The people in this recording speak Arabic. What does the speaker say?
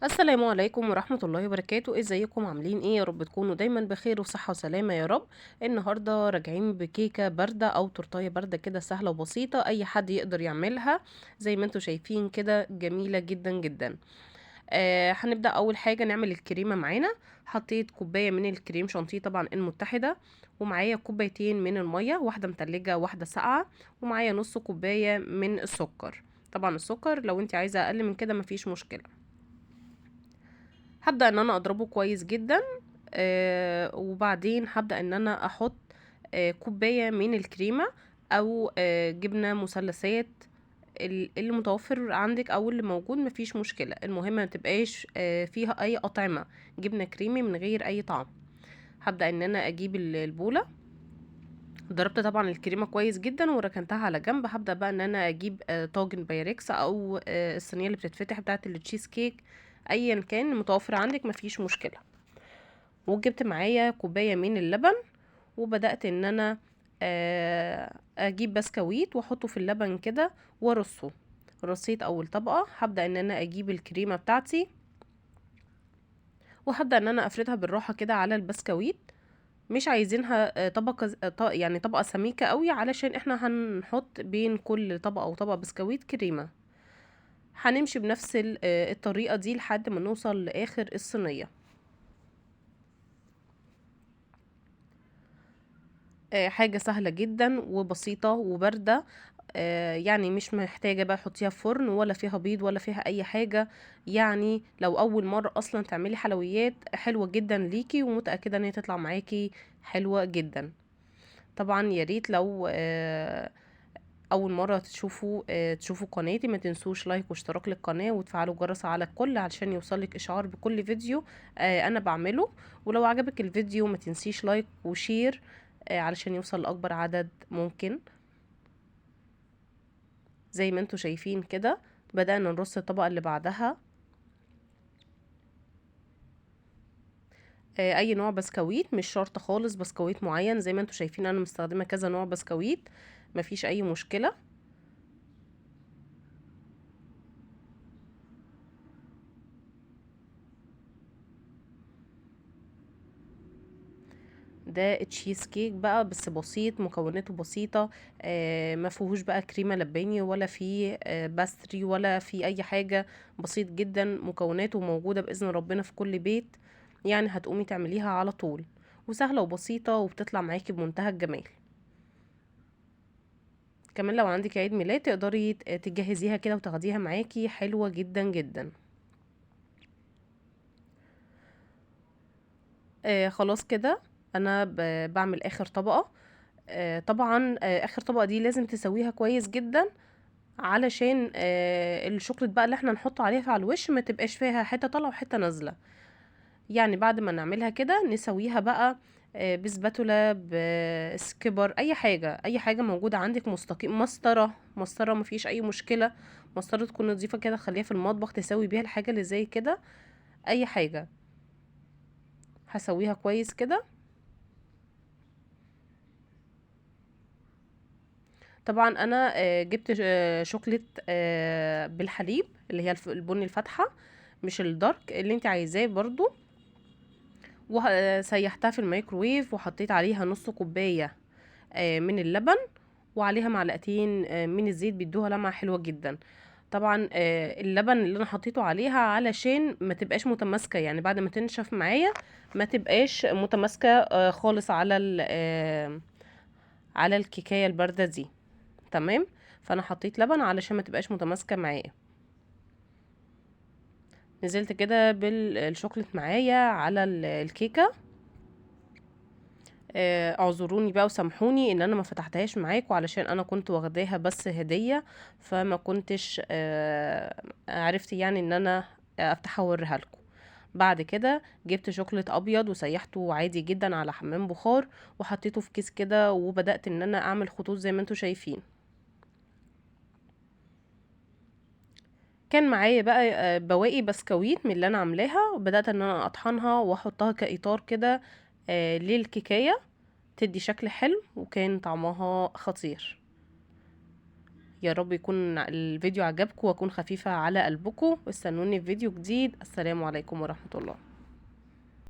السلام عليكم ورحمة الله وبركاته، ازيكم عاملين ايه؟ يا رب تكونوا دايما بخير وصحة وسلامة يا رب. النهاردة راجعين بكيكة باردة او تورتاية باردة كده، سهلة وبسيطة اي حد يقدر يعملها. زي ما انتوا شايفين كده، جميلة جدا جدا. هنبدأ اول حاجة نعمل الكريمة معانا. حطيت كوباية من الكريم شانتيه طبعا المتحدة، ومعايا كوبايتين من المية، واحدة متلجة واحدة ساقعة، ومعايا نص كوباية من السكر. طبعا السكر لو انت عايزة اقل من كده مفيش مشكلة. هبدأ ان انا اضربه كويس جدا. وبعدين هبدأ ان انا احط كوباية من الكريمة، او جبنة مثلثات، اللي متوفر عندك او اللي موجود مفيش مشكلة. المهم ما تبقاش فيها اي اطعمة، جبنة كريمي من غير اي طعم. هبدأ ان انا اجيب البولة. ضربت طبعا الكريمة كويس جدا وركنتها على جنب. هبدأ بقى ان انا اجيب طاجن بايركس، او الصينية اللي بتتفتح بتاعة التشيز كيك، ايا كان متوفر عندك مفيش مشكلة. وجبت معايا كوباية من اللبن، وبدأت ان انا اجيب بسكويت واحطه في اللبن كده وارصه. رصيت اول طبقة. هبدأ ان انا اجيب الكريمة بتاعتي، وهبدأ ان انا افردها بالراحة كده على البسكويت. مش عايزينها طبقة يعني طبقة سميكة قوي، علشان احنا هنحط بين كل طبقة او طبقة بسكويت كريمة. هنمشي بنفس الطريقة دي لحد ما نوصل لآخر الصينية. حاجة سهلة جدا وبسيطة وباردة. يعني مش محتاجة بقى حطيها في فرن، ولا فيها بيض، ولا فيها اي حاجة. يعني لو اول مرة اصلا تعملي حلويات، حلوة جدا ليكي، ومتأكدة ان هي تطلع معاكي حلوة جدا. طبعا يا ريت لو اول مرة تشوفوا قناتي، ما تنسوش لايك واشتراك للقناة وتفعلوا الجرس على الكل علشان يوصلك اشعار بكل فيديو انا بعمله. ولو عجبك الفيديو ما تنسيش لايك وشير علشان يوصل لأكبر عدد ممكن. زي ما انتوا شايفين كده، بدأنا نرص الطبقة اللي بعدها. اي نوع بسكويت، مش شرط خالص بسكويت معين. زي ما انتوا شايفين انا مستخدمة كذا نوع بسكويت، مفيش اي مشكلة. ده تشيز كيك بقى، بس بسيط، مكوناته بسيطة. ما فيهوش بقى كريمة لباني، ولا فيه باستري، ولا فيه اي حاجة. بسيط جدا، مكوناته موجودة بإذن ربنا في كل بيت. يعني هتقومي تعمليها على طول، وسهلة وبسيطة، وبتطلع معاكي بمنتهى الجمال. كمان لو عندك عيد ميلاد تقدري تجهزيها كده وتاخديها معاكي، حلوة جدا جدا. خلاص كده انا بعمل اخر طبقة. طبعا اخر طبقة دي لازم تسويها كويس جدا، علشان الشوكولات بقى اللي احنا نحطه عليها على الوش ما تبقاش فيها حتة طالعة وحتة نازلة. يعني بعد ما نعملها كده نسويها بقى بسباتولا، بسكبر، اي حاجة اي حاجة موجودة عندك، مستقيم، مسطرة مفيش اي مشكلة. مسطرة تكون نظيفة كده، خليها في المطبخ تسوي بيها الحاجة اللي زي كده، اي حاجة. هسويها كويس كده. طبعا انا جبت شوكليت بالحليب، اللي هي البني الفاتحة، مش الدارك، اللي انت عايزاه برضو. وسيحتها في الميكروويف، وحطيت عليها نص كوباية من اللبن، وعليها معلقتين من الزيت، بيدوها لمعة حلوة جدا. طبعا اللبن اللي انا حطيته عليها علشان ما تبقاش متماسكة، يعني بعد ما تنشف معايا ما تبقاش متماسكة خالص على على الكيكاية الباردة دي. تمام. فانا حطيت لبن علشان ما تبقاش متماسكة معايا. نزلت كده بالشوكليت معايا على الكيكة. اعذروني بقى وسامحوني ان انا ما فتحتهاش معاكم، علشان انا كنت واخداها بس هدية، فما كنتش عرفت يعني ان انا افتحها واوريها لكم. بعد كده جبت شوكولات ابيض وسيحته عادي جدا على حمام بخار، وحطيته في كيس كده، وبدأت ان انا اعمل خطوط زي ما انتم شايفين. كان معايا بقى بواقي بسكويت من اللي انا عاملاها، وبدأت ان انا اطحنها واحطها كإطار كده للكيكاية، تدي شكل حلو، وكان طعمها خطير. يا رب يكون الفيديو عجبكم واكون خفيفة على قلبكم، واستنوني في فيديو جديد. السلام عليكم ورحمة الله.